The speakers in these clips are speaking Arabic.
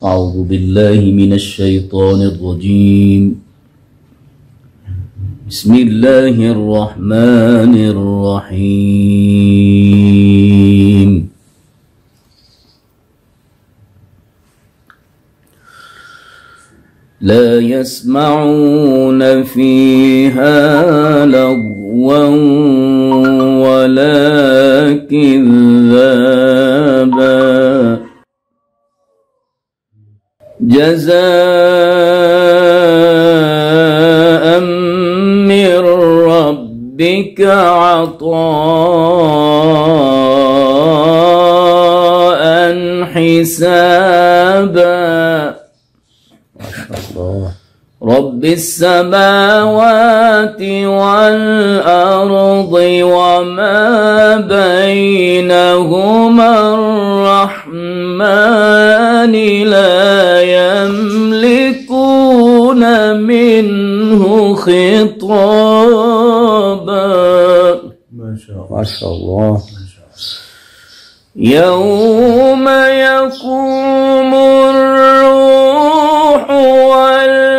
أعوذ بالله من الشيطان الرجيم. بسم الله الرحمن الرحيم. لا يسمعون فيها لغوا ولا كذابا جزاء من ربك عطاء حسابا. رب السماوات والأرض وما بينهما الرحمن لا يملكون منه خطابا. ما شاء الله. يوم يقوم الروح والملائكة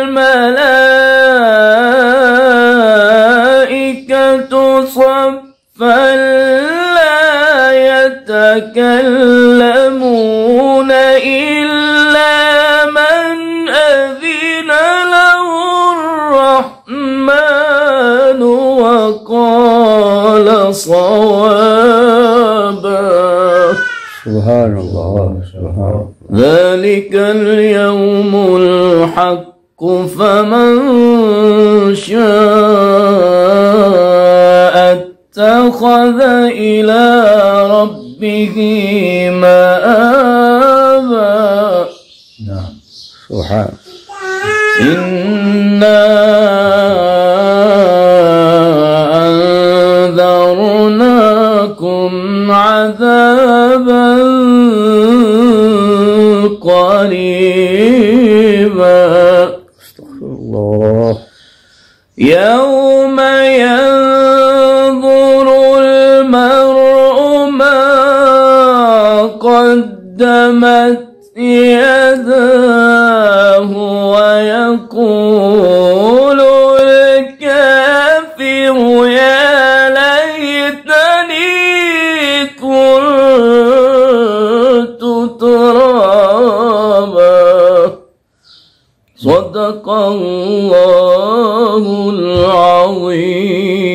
صفا لا يتكلمون إلا من أذن له الرحمن وقال صوابا. سبحان الله. سبحان الله. ذلك اليوم الحق فمن شاء اتخذ إلى ربه مآبا. نعم. سبحان. إنا أنذرناكم عذابا قريبا. استغفر الله. يوم ينظر المرء ما قدمت يداه ويقول الكافر يا ليتني كنت ترابا. صدق الله العظيم.